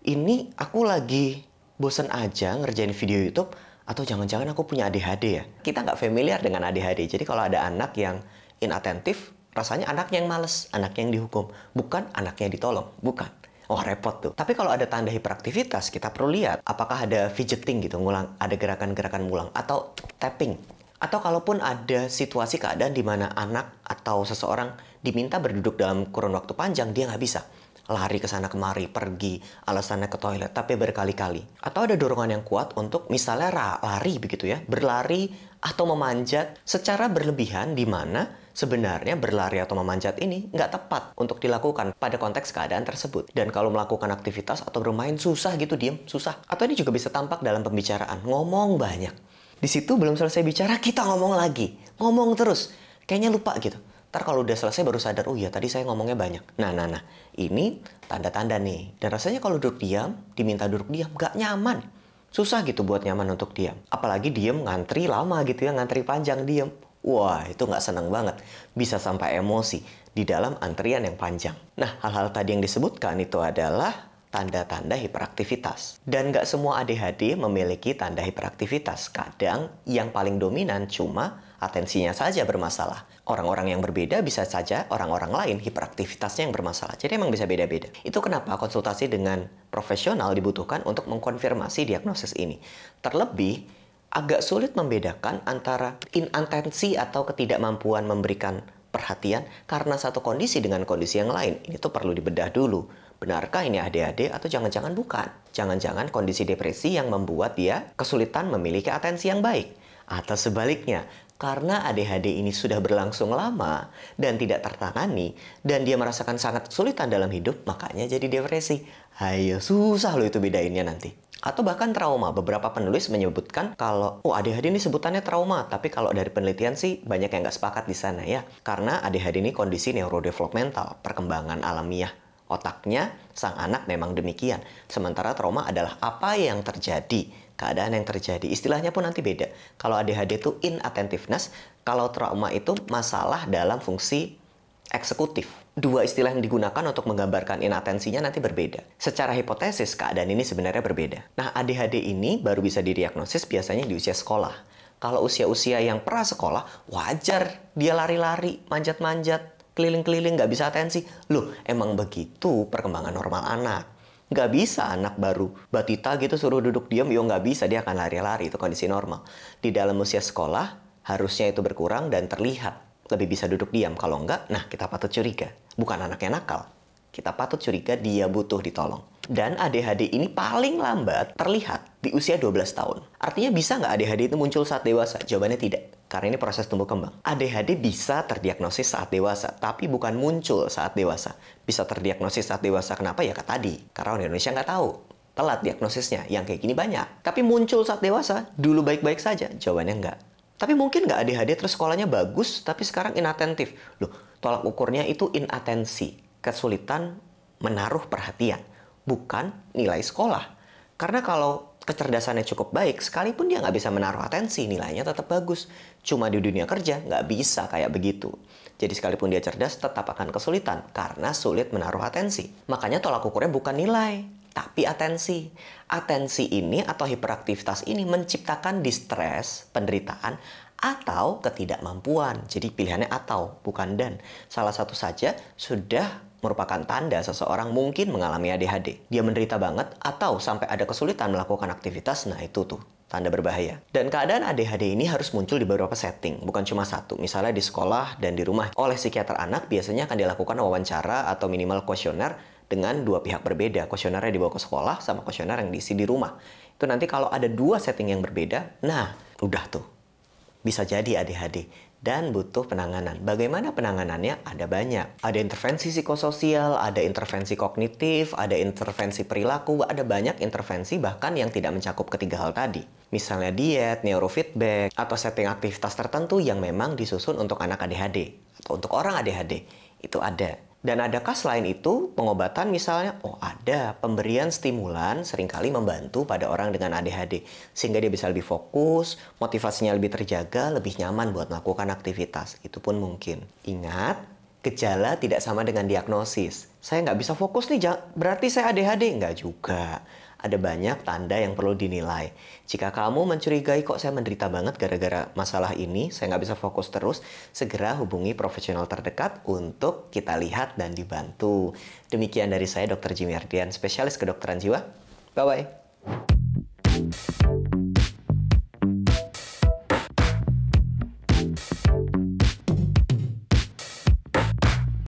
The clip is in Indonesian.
ini aku lagi bosen aja ngerjain video YouTube, atau jangan-jangan aku punya ADHD ya? Kita nggak familiar dengan ADHD, jadi kalau ada anak yang inatentif, rasanya anaknya yang males, anaknya yang dihukum, bukan anaknya yang ditolong, bukan. Oh, repot tuh. Tapi kalau ada tanda hiperaktivitas, kita perlu lihat apakah ada fidgeting gitu, ngulang, ada gerakan-gerakan ngulang, atau tapping. Atau kalaupun ada situasi keadaan di mana anak atau seseorang diminta berduduk dalam kurun waktu panjang, dia nggak bisa. Lari ke sana kemari, pergi, alasannya ke toilet, tapi berkali-kali. Atau ada dorongan yang kuat untuk misalnya lari begitu ya, berlari atau memanjat secara berlebihan di mana sebenarnya berlari atau memanjat ini nggak tepat untuk dilakukan pada konteks keadaan tersebut. Dan kalau melakukan aktivitas atau bermain susah gitu, diem, susah. Atau ini juga bisa tampak dalam pembicaraan, ngomong banyak. Di situ belum selesai bicara, kita ngomong lagi. Ngomong terus. Kayaknya lupa gitu. Ntar kalau udah selesai baru sadar, oh iya tadi saya ngomongnya banyak. Nah. Ini tanda-tanda nih. Dan rasanya kalau duduk diam, diminta duduk diam, nggak nyaman. Susah gitu buat nyaman untuk diam. Apalagi diam ngantri lama gitu ya, ngantri panjang diam. Wah, itu nggak seneng banget. Bisa sampai emosi di dalam antrian yang panjang. Nah, hal-hal tadi yang disebutkan itu adalah tanda-tanda hiperaktivitas. Dan nggak semua ADHD memiliki tanda hiperaktivitas. Kadang yang paling dominan cuma atensinya saja bermasalah. Orang-orang yang berbeda bisa saja orang-orang lain hiperaktivitasnya yang bermasalah. Jadi emang bisa beda-beda. Itu kenapa konsultasi dengan profesional dibutuhkan untuk mengkonfirmasi diagnosis ini. Terlebih, agak sulit membedakan antara inatensi atau ketidakmampuan memberikan perhatian karena satu kondisi dengan kondisi yang lain. Ini tuh perlu dibedah dulu. Benarkah ini ADHD atau jangan-jangan bukan? Jangan-jangan kondisi depresi yang membuat dia kesulitan memiliki atensi yang baik. Atau sebaliknya, karena ADHD ini sudah berlangsung lama dan tidak tertangani, dan dia merasakan sangat kesulitan dalam hidup, makanya jadi depresi. Ayo, susah loh itu bedainnya nanti. Atau bahkan trauma. Beberapa penulis menyebutkan kalau, oh ADHD ini sebutannya trauma, tapi kalau dari penelitian sih banyak yang nggak sepakat di sana ya. Karena ADHD ini kondisi neurodevelopmental, perkembangan alamiah otaknya sang anak memang demikian. Sementara trauma adalah apa yang terjadi, keadaan yang terjadi. Istilahnya pun nanti beda. Kalau ADHD itu inattentiveness, kalau trauma itu masalah dalam fungsi eksekutif. Dua istilah yang digunakan untuk menggambarkan inatensinya nanti berbeda. Secara hipotesis, keadaan ini sebenarnya berbeda. Nah, ADHD ini baru bisa didiagnosis biasanya di usia sekolah. Kalau usia-usia yang prasekolah, wajar dia lari-lari, manjat-manjat, keliling-keliling, nggak bisa atensi. Loh, emang begitu perkembangan normal anak. Nggak bisa anak baru batita gitu suruh duduk diam, yo nggak bisa, dia akan lari-lari, itu kondisi normal. Di dalam usia sekolah, harusnya itu berkurang dan terlihat lebih bisa duduk diam. Kalau enggak, nah kita patut curiga. Bukan anaknya nakal. Kita patut curiga dia butuh ditolong. Dan ADHD ini paling lambat terlihat di usia 12 tahun. Artinya bisa nggak ADHD itu muncul saat dewasa? Jawabannya tidak. Karena ini proses tumbuh kembang. ADHD bisa terdiagnosis saat dewasa, tapi bukan muncul saat dewasa. Bisa terdiagnosis saat dewasa, kenapa? Ya kayak tadi. Karena orang Indonesia nggak tahu. Telat diagnosisnya, yang kayak gini banyak. Tapi muncul saat dewasa, dulu baik-baik saja? Jawabannya enggak. Tapi mungkin nggak ADHD terus sekolahnya bagus, tapi sekarang inatentif. Loh, tolak ukurnya itu inatensi. Kesulitan menaruh perhatian. Bukan nilai sekolah. Karena kalau kecerdasannya cukup baik, sekalipun dia nggak bisa menaruh atensi, nilainya tetap bagus. Cuma di dunia kerja nggak bisa kayak begitu. Jadi sekalipun dia cerdas, tetap akan kesulitan karena sulit menaruh atensi. Makanya tolak ukurnya bukan nilai, tapi atensi. Atensi ini atau hiperaktivitas ini menciptakan distres, penderitaan, atau ketidakmampuan. Jadi pilihannya atau, bukan dan. Salah satu saja sudah merupakan tanda seseorang mungkin mengalami ADHD. Dia menderita banget atau sampai ada kesulitan melakukan aktivitas, nah itu tuh tanda berbahaya. Dan keadaan ADHD ini harus muncul di beberapa setting, bukan cuma satu. Misalnya di sekolah dan di rumah. Oleh psikiater anak biasanya akan dilakukan wawancara atau minimal kuesioner dengan dua pihak berbeda. Kuesionernya dibawa ke sekolah sama kuesioner yang diisi di rumah. Itu nanti kalau ada dua setting yang berbeda, nah udah tuh. Bisa jadi ADHD. Dan butuh penanganan. Bagaimana penanganannya? Ada banyak. Ada intervensi psikososial, ada intervensi kognitif, ada intervensi perilaku, ada banyak intervensi bahkan yang tidak mencakup ketiga hal tadi. Misalnya diet, neurofeedback, atau setting aktivitas tertentu yang memang disusun untuk anak ADHD. Atau untuk orang ADHD. Itu ada. Dan adakah selain itu pengobatan misalnya? Oh ada, pemberian stimulan seringkali membantu pada orang dengan ADHD. Sehingga dia bisa lebih fokus, motivasinya lebih terjaga, lebih nyaman buat melakukan aktivitas. Itu pun mungkin. Ingat, gejala tidak sama dengan diagnosis. saya nggak bisa fokus nih, berarti saya ADHD. Nggak juga. Ada banyak tanda yang perlu dinilai. Jika kamu mencurigai kok saya menderita banget gara-gara masalah ini, saya nggak bisa fokus terus, segera hubungi profesional terdekat untuk kita lihat dan dibantu. Demikian dari saya, Dr. Jimmy Ardian, spesialis kedokteran jiwa. Bye-bye.